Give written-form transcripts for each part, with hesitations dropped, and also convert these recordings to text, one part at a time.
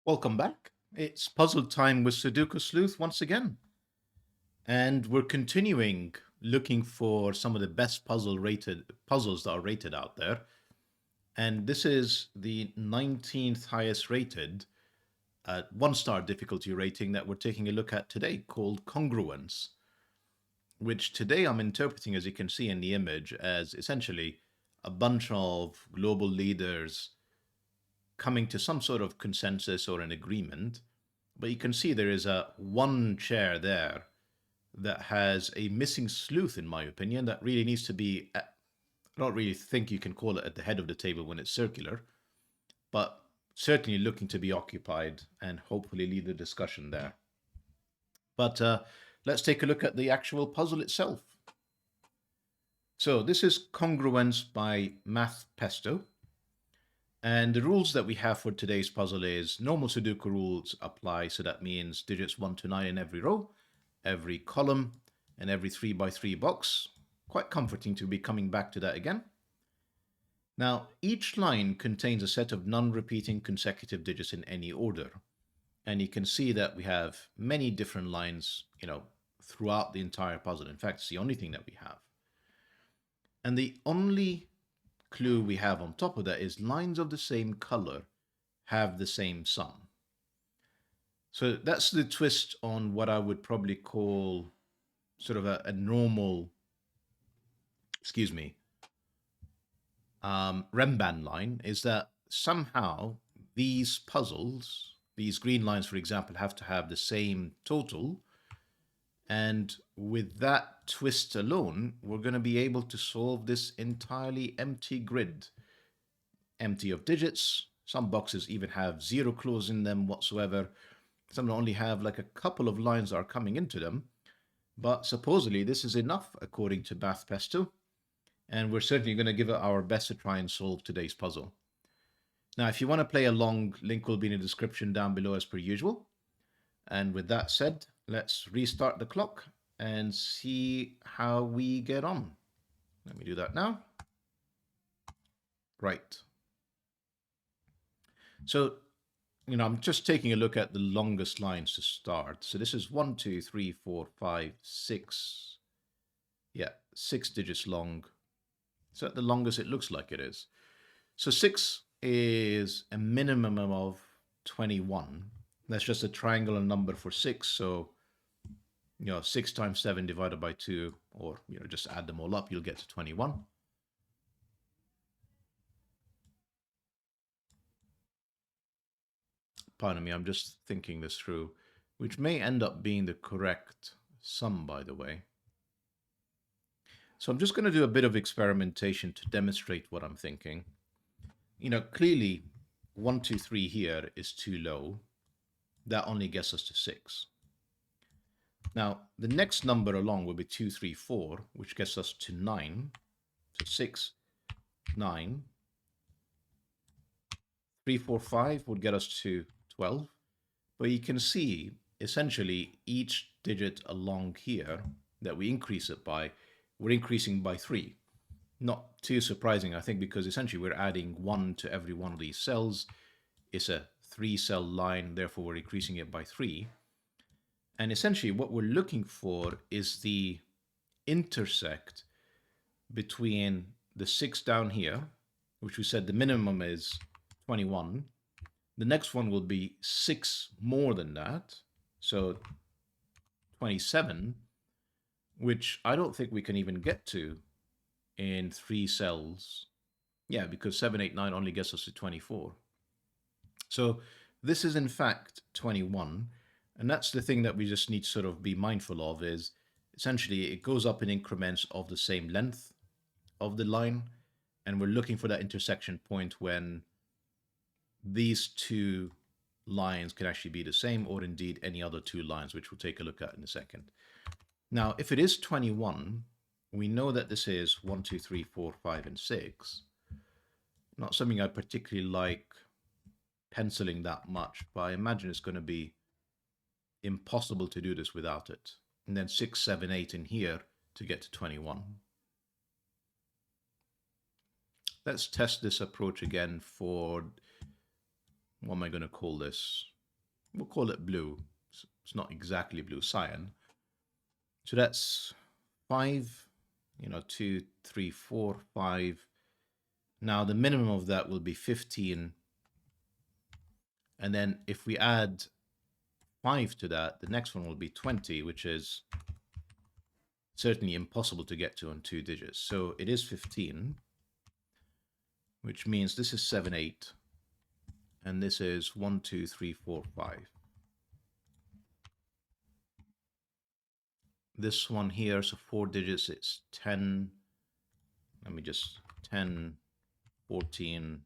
Welcome back. It's puzzle time with Sudoku Sleuth once again. And we're continuing looking for some of the best puzzles that are rated out there. And this is the 19th highest rated 1-star difficulty rating that we're taking a look at today, called Congruence, which today I'm interpreting, as you can see in the image, as essentially a bunch of global leaders coming to some sort of consensus or an agreement. But you can see there is a one chair there that has a missing sleuth, in my opinion, that really needs to be. I don't really think you can call it at the head of the table when it's circular, but certainly looking to be occupied and hopefully lead the discussion there. But let's take a look at the actual puzzle itself. So this is Congruence by Math Pesto. And the rules that we have for today's puzzle is normal Sudoku rules apply. So that means digits 1 to 9 in every row, every column, and every 3 by 3 box. Quite comforting to be coming back to that again. Now, each line contains a set of non-repeating consecutive digits in any order. And you can see that we have many different lines, throughout the entire puzzle. In fact, it's the only thing that we have. And the only clue we have on top of that is lines of the same color have the same sum. So that's the twist on what I would probably call sort of a normal, Remban line, is that somehow these puzzles, these green lines, for example, have to have the same total. And with that twist alone, we're going to be able to solve this entirely empty grid. Empty of digits. Some boxes even have zero clues in them whatsoever. Some only have like a couple of lines that are coming into them. But supposedly this is enough according to Math Pesto. And we're certainly going to give it our best to try and solve today's puzzle. Now, if you want to play along, link will be in the description down below as per usual. And with that said, let's restart the clock and see how we get on. Let me do that now. Right. So, I'm just taking a look at the longest lines to start. So this is 1, 2, 3, 4, 5, 6. Yeah, 6 digits long. So at the longest it looks like it is. So 6 is a minimum of 21. That's just a triangular number for 6. So, 6 times 7 divided by 2, or, just add them all up, you'll get to 21. Pardon me, I'm just thinking this through, which may end up being the correct sum, by the way. So I'm just going to do a bit of experimentation to demonstrate what I'm thinking. Clearly 1, 2, 3 here is too low. That only gets us to 6. Now, the next number along will be 2, 3, 4, which gets us to 9. So 6, 9. 3, 4, 5 would get us to 12. But you can see, essentially, each digit along here that we increase it by, we're increasing by 3. Not too surprising, I think, because essentially we're adding 1 to every one of these cells. It's a 3-cell line, therefore we're increasing it by 3. And essentially what we're looking for is the intersect between the 6 down here, which we said the minimum is 21. The next one will be 6 more than that, so 27, which I don't think we can even get to in 3 cells. Yeah, because 7, 8, 9 only gets us to 24. So this is in fact 21. And that's the thing that we just need to sort of be mindful of, is essentially it goes up in increments of the same length of the line. And we're looking for that intersection point when these two lines can actually be the same, or indeed any other 2 lines, which we'll take a look at in a second. Now, if it is 21, we know that this is 1, 2, 3, 4, 5, and 6. Not something I particularly like penciling that much, but I imagine it's going to be impossible to do this without it. And then 6, 7, 8 in here to get to 21. Let's test this approach again for, what am I going to call this? We'll call it blue. It's not exactly blue, cyan. So that's 5, 2, 3, 4, 5. Now the minimum of that will be 15. And then if we add 5 to that, the next one will be 20, which is certainly impossible to get to on 2 digits. So it is 15, which means this is 7, 8. And this is 1, 2, 3, 4, 5. This one here, so 4 digits, it's 10. Let me just 10, 14,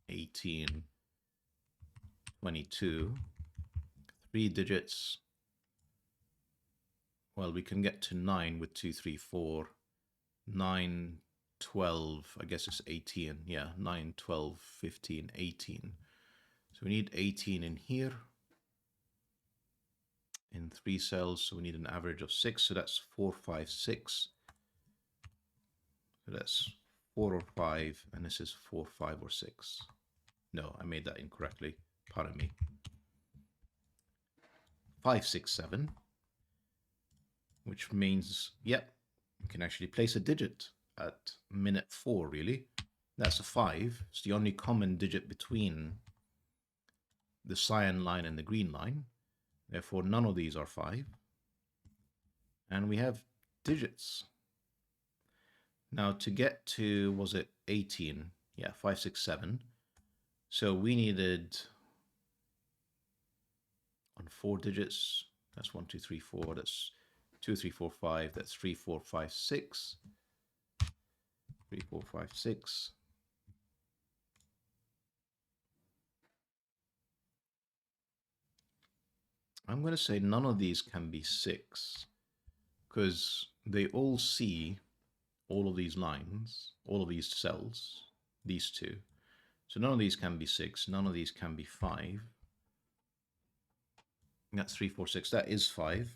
18, 22. 3 digits. Well, we can get to 9 with 2, 3, 4. 9, 12. I guess it's 18. Yeah, 9, 12, 15, 18. So we need 18 in here. In 3 cells, so we need an average of 6. So that's 4, 5, 6. So that's 4 or 5, and this is 4, 5, or 6. No, I made that incorrectly. Pardon me. 5, 6, 7. Which means, yep, you can actually place a digit at minute 4, really. That's a 5. It's the only common digit between the cyan line and the green line. Therefore, none of these are 5. And we have digits. Now, to get to, was it 18? Yeah, 5, 6, 7. So we needed on 4 digits. That's 1, 2, 3, 4. That's 2, 3, 4, 5. That's 3, 4, 5, 6. 3, 4, 5, 6. I'm going to say none of these can be 6 because they all see all of these lines, all of these cells, these two. So none of these can be 6. None of these can be 5. That's 3, 4, 6. That is 5.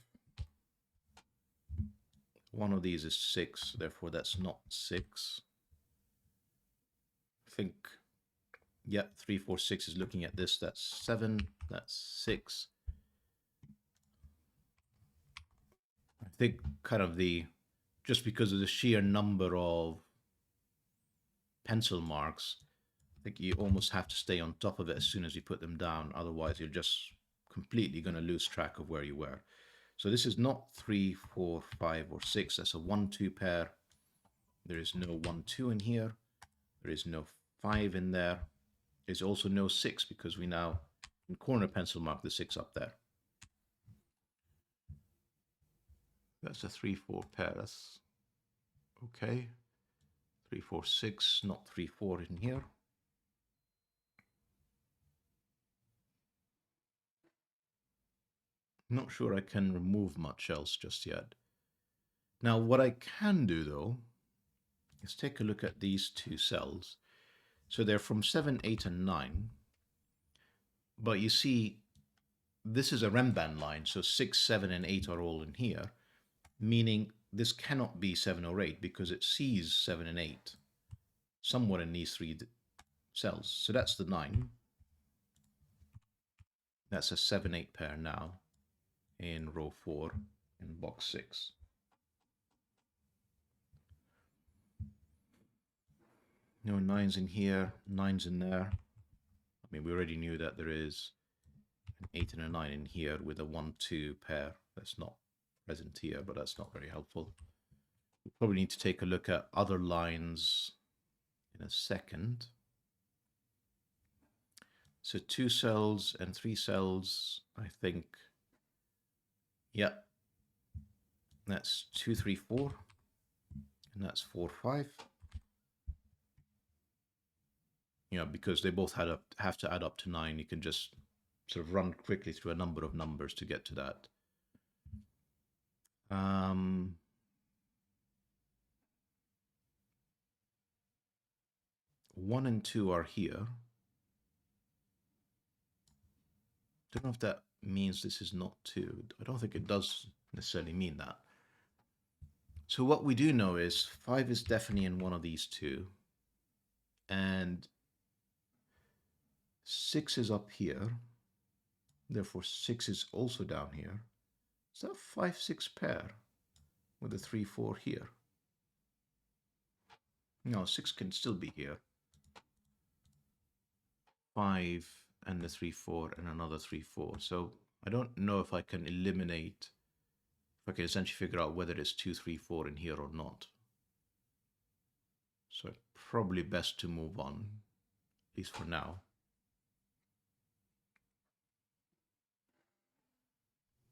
One of these is 6. Therefore, that's not 6. I think, yeah, 3, 4, 6 is looking at this. That's 7. That's 6. I think kind of just because of the sheer number of pencil marks, I think you almost have to stay on top of it as soon as you put them down. Otherwise, you're just completely going to lose track of where you were. So this is not 3, 4, 5, or 6. That's a 1, 2 pair. There is no 1, 2 in here. There is no 5 in there. There's also no 6 because we now, in corner pencil mark the 6 up there. That's a 3, 4 pair. That's okay. 3, 4, 6, not 3, 4 in here. Not sure I can remove much else just yet. Now, what I can do, though, is take a look at these 2 cells. So they're from 7, 8, and 9. But you see, this is a Rembrandt line, so 6, 7, and 8 are all in here, meaning this cannot be 7 or 8 because it sees 7 and 8 somewhere in these 3 cells. So that's the 9. That's a 7, 8 pair now in row 4 in box 6. No 9s in here, 9s in there. I mean, we already knew that there is an 8 and a 9 in here with a 1, 2 pair. That's not present here, but that's not very helpful. We probably need to take a look at other lines in a second. So 2 cells and 3 cells, I think. Yeah, that's 2, 3, 4, and that's 4, 5. Because they both have to add up to 9, you can just sort of run quickly through a number of numbers to get to that. 1 and 2 are here. Don't know if that means this is not 2. I don't think it does necessarily mean that. So what we do know is 5 is definitely in one of these 2. And 6 is up here. Therefore, 6 is also down here. Is that 5-6 pair with the 3-4 here? No, 6 can still be here. 5 and the 3-4 and another 3-4. So I don't know if I can eliminate, if I can essentially figure out whether it's 2-3-4 in here or not. So probably best to move on, at least for now.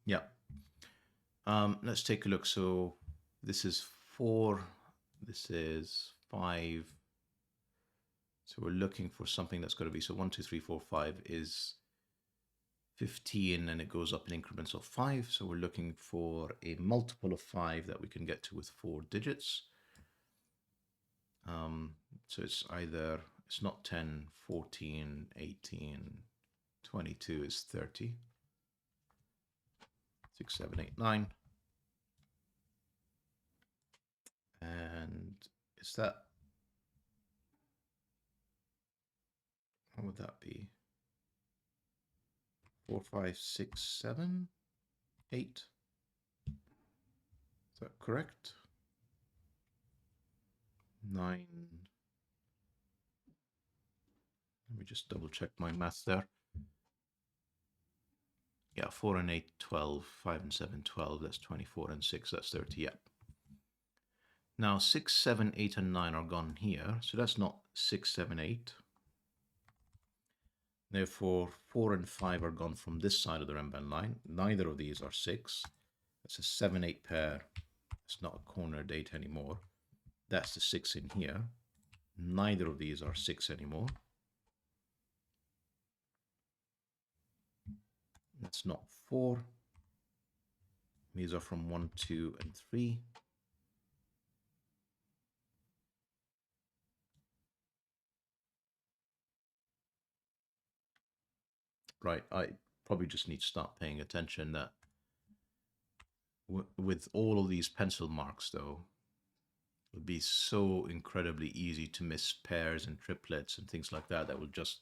Yeah. Let's take a look. So this is 4, this is 5. So we're looking for something that's going to be, so 1, 2, 3, 4, 5 is 15 and it goes up in increments of 5. So we're looking for a multiple of 5 that we can get to with 4 digits. So it's either, it's not 10, 14, 18, 22 is 30. 6, 7, 8, 9. And is that, what would that be? 4, 5, 6, 7, 8. Is that correct? 9. Let me just double check my math there. Yeah, 4 and 8, 12. 5 and 7, 12. That's 24 and 6, that's 30. Yeah. Now 6, 7, 8, and 9 are gone here. So that's not 6, 7, 8. Therefore, 4 and 5 are gone from this side of the Rembrandt line. Neither of these are 6. That's a 7, 8 pair. It's not a cornered 8 anymore. That's the 6 in here. Neither of these are 6 anymore. That's not 4. These are from 1, 2, and 3. Right, I probably just need to start paying attention that with all of these pencil marks, though, it would be so incredibly easy to miss pairs and triplets and things like that that will just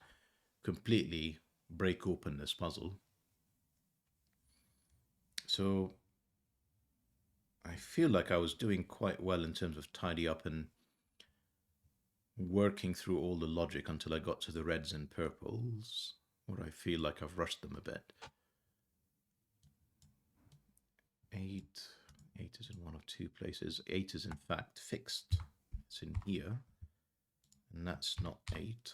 completely break open this puzzle. So I feel like I was doing quite well in terms of tidy up and working through all the logic until I got to the reds and purples, where I feel like I've rushed them a bit. 8 is in one of two places. 8 is in fact fixed. It's in here. And that's not 8.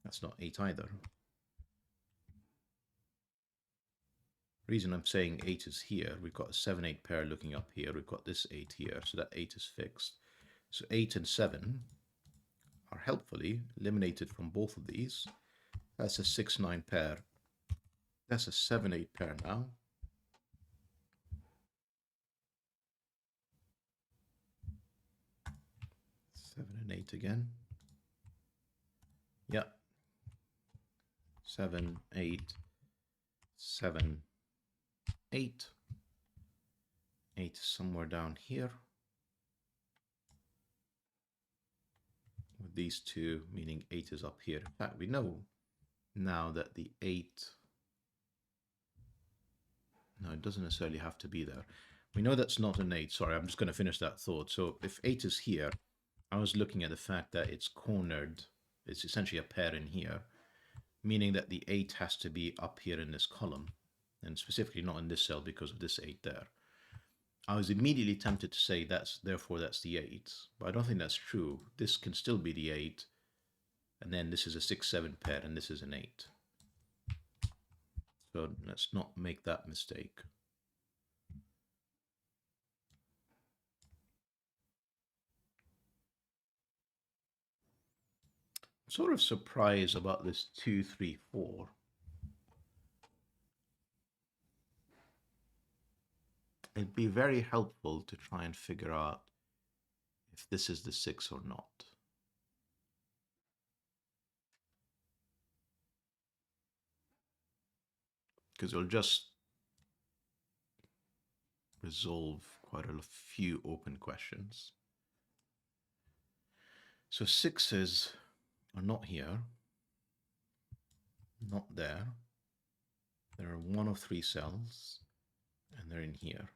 That's not 8 either. Reason I'm saying 8 is here, we've got a 7, 8 pair looking up here. We've got this 8 here, so that 8 is fixed. So 8 and 7 are helpfully eliminated from both of these. That's a 6, 9 pair. That's a 7, 8 pair now. 7 and 8 again. Yeah. 7, 8, 7, 8. 8 is somewhere down here. With these two, meaning 8 is up here. In fact, we know now that the 8, no, it doesn't necessarily have to be there. We know that's not an 8. Sorry, I'm just going to finish that thought. So if 8 is here, I was looking at the fact that it's cornered. It's essentially a pair in here, meaning that the 8 has to be up here in this column, and specifically not in this cell because of this 8 there. I was immediately tempted to say therefore that's the 8, but I don't think that's true. This can still be the 8, and then this is a 6, 7 pair, and this is an 8. So let's not make that mistake. I'm sort of surprised about this 2, 3, 4. It'd be very helpful to try and figure out if this is the 6 or not. Because it'll just resolve quite a few open questions. So 6s are not here, not there. There are one of three cells, and they're in here.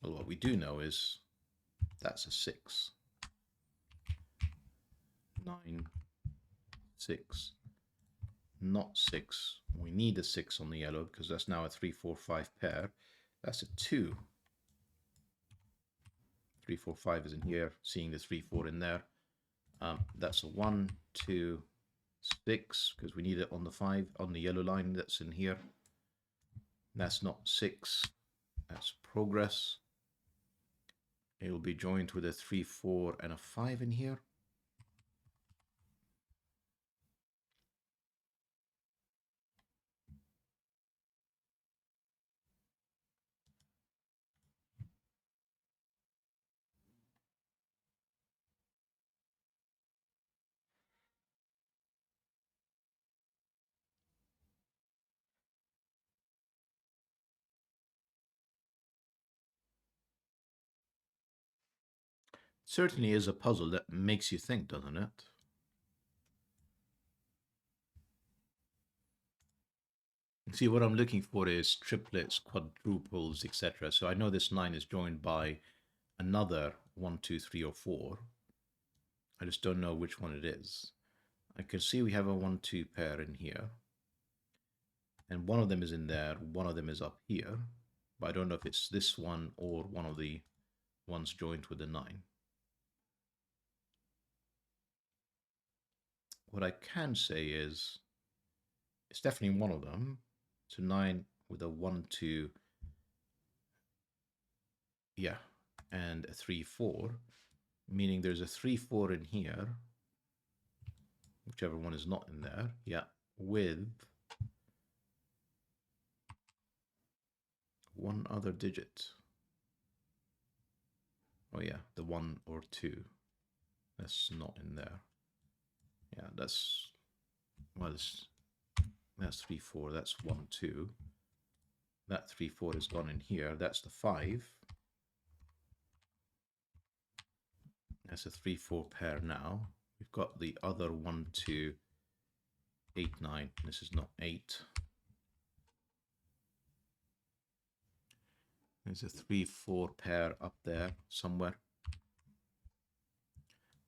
Well, what we do know is that's a 6. 9, 6, not 6. We need a 6 on the yellow because that's now a 3, 4, 5 pair. That's a 2. 3, 4, 5 is in here, seeing the 3, 4 in there. That's a 1, 2, 6, because we need it on the 5, on the yellow line that's in here. That's not 6. That's progress. It will be joined with a 3, 4, and a 5 in here. Certainly is a puzzle that makes you think, doesn't it? See, what I'm looking for is triplets, quadruples, etc. So I know this 9 is joined by another 1, 2, 3, or 4. I just don't know which one it is. I can see we have a 1, 2 pair in here. And one of them is in there, one of them is up here. But I don't know if it's this one or one of the ones joined with the 9. What I can say is it's definitely one of them. So 9 with a 1, 2, yeah, and a 3, 4, meaning there's a 3, 4 in here, whichever one is not in there, yeah, with one other digit. Oh yeah, the 1 or 2. That's not in there. Yeah, that's, well, that's 3, 4, that's 1, 2. That 3, 4 is gone in here. That's the 5. That's a 3, 4 pair now. We've got the other 1, 2, 8, 9. This is not 8. There's a 3, 4 pair up there somewhere.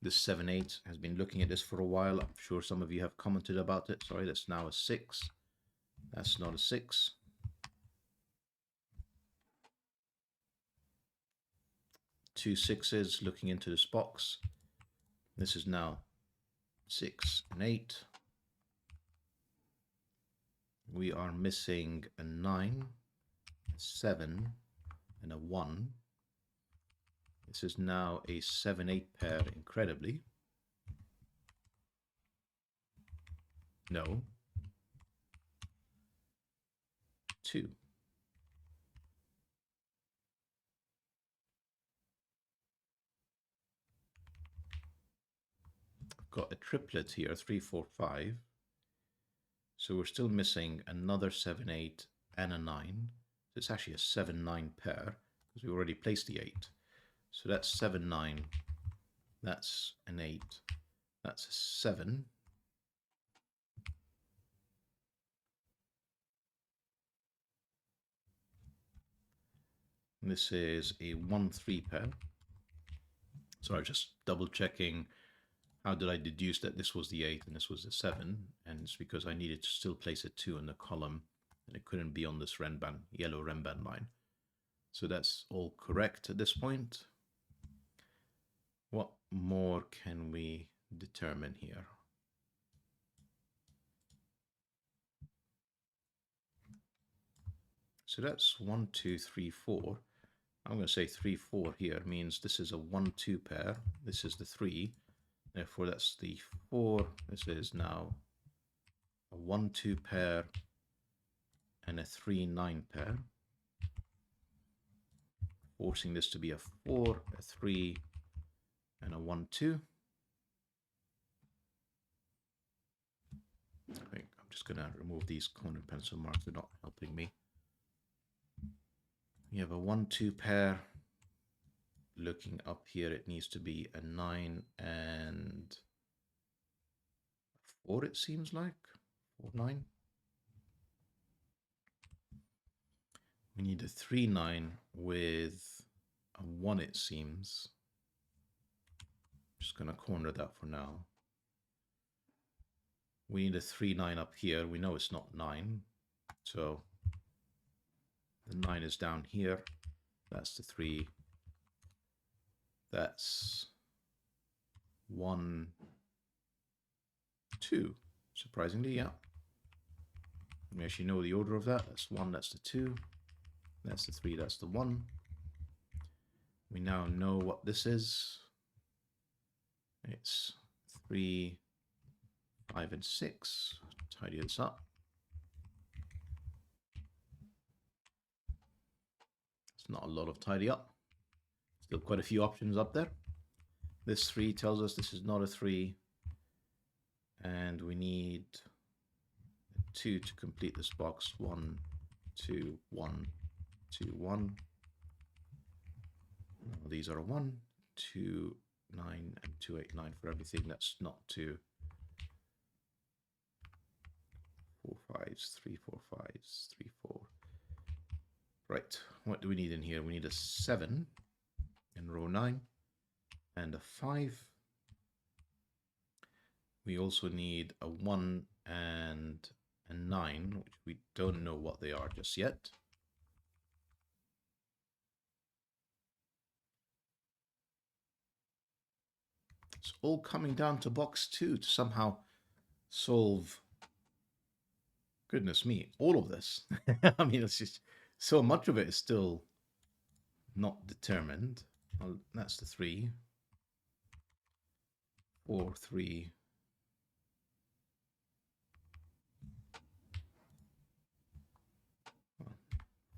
This 7, 8 has been looking at this for a while. I'm sure some of you have commented about it. Sorry, that's now a 6. That's not a 6. 2 6s looking into this box. This is now 6 and 8. We are missing a 9, a 7, and a 1. This is now a 7, 8 pair, incredibly. No. 2. I've got a triplet here, 3, 4, 5. So we're still missing another 7, 8, and a 9. So it's actually a 7, 9 pair, because we already placed the 8. So that's 7, 9. That's an 8. That's a 7. And this is a 1, 3 pair. Sorry, just double checking. How did I deduce that this was the 8 and this was the 7? And it's because I needed to still place a 2 in the column, and it couldn't be on this Renban, yellow Renban line. So that's all correct at this point. What more can we determine here? So that's 1, 2, 3, 4. I'm going to say 3, 4 here means this is a 1, 2 pair. This is the 3. Therefore, that's the 4. This is now a 1, 2 pair and a 3, 9 pair. Forcing this to be a 4, a 3, and a 1, 2. I think I'm just going to remove these corner pencil marks. They're not helping me. We have a 1, 2 pair. Looking up here, it needs to be a 9 and 4, it seems like. 4, 9. We need a 3, 9 with a 1, it seems. Just going to corner that for now. We need a 3, 9 up here. We know it's not 9. So the 9 is down here. That's the 3. That's 1, 2. Surprisingly, yeah. We actually know the order of that. That's 1, that's the 2. That's the 3, that's the 1. We now know what this is. It's 3, 5, and 6. Tidy this up. It's not a lot of tidy up. Still quite a few options up there. This 3 tells us this is not a 3. And we need a 2 to complete this box. 1, 2, 1, 2, 1. Well, these are a 1, 2, 9, and 2, 8, 9 for everything. That's not 2. 4, 5s, 3, 4, 5s, 3, 4. Right, what do we need in here? We need a 7 in row 9 and a 5. We also need a 1 and a 9, which we don't know what they are just yet. It's all coming down to box 2 to somehow solve, goodness me, all of this. I mean, it's just so much of it is still not determined. Well, that's the 3. 4, 3.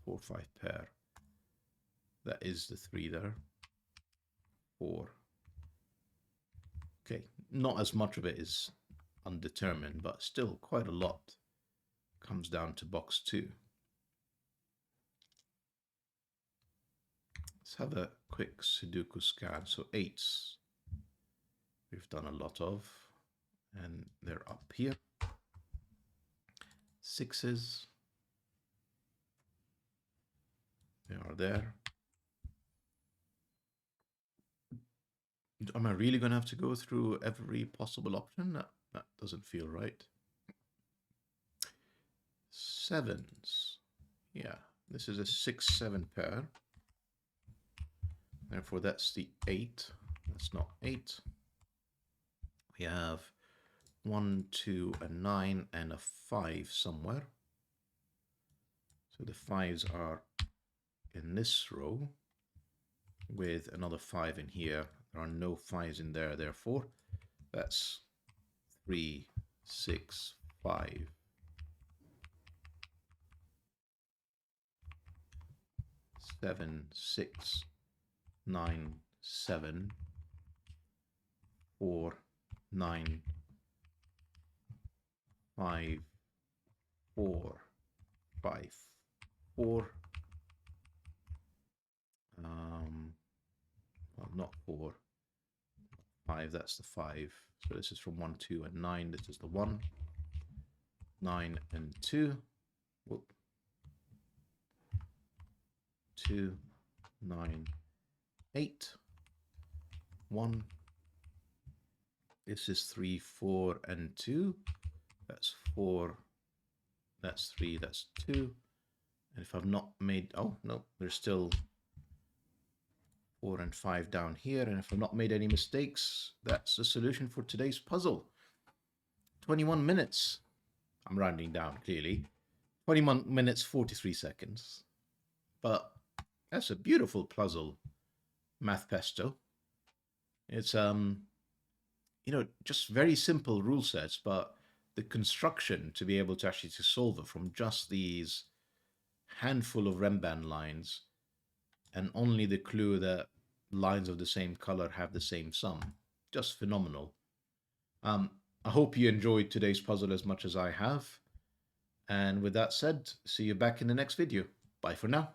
4, 5 pair. That is the 3 there. 4. Okay, not as much of it is undetermined, but still quite a lot comes down to box 2. Let's have a quick Sudoku scan. So 8s we've done a lot of, and they're up here. 6s, they are there. Am I really going to have to go through every possible option? That doesn't feel right. 7s. Yeah, this is a 6, 7 pair. Therefore, that's the 8. That's not 8. We have 1, 2, a 9, and a 5 somewhere. So the 5s are in this row with another 5 in here. There are no 5s in there, therefore that's 3, 6, 5. Seven, 6, 9, 7, 4, 9, 5, 4, 5, 4. Well, not 4, 5, that's the 5. So this is from 1, 2, and 9. This is the 1, 9, and 2. Whoop. 2, 9, 8, 1. This is 3, 4, and 2. That's 4. That's 3. That's 2. And if I've not made, oh no, there's still 4 and 5 down here. And if I've not made any mistakes, that's the solution for today's puzzle. 21 minutes. I'm rounding down, clearly. 21 minutes, 43 seconds. But that's a beautiful puzzle, Math Pesto. It's, just very simple rule sets, but the construction to be able to actually to solve it from just these handful of Remban lines and only the clue that lines of the same color have the same sum. Just phenomenal. I hope you enjoyed today's puzzle as much as I have. And with that said, see you back in the next video. Bye for now.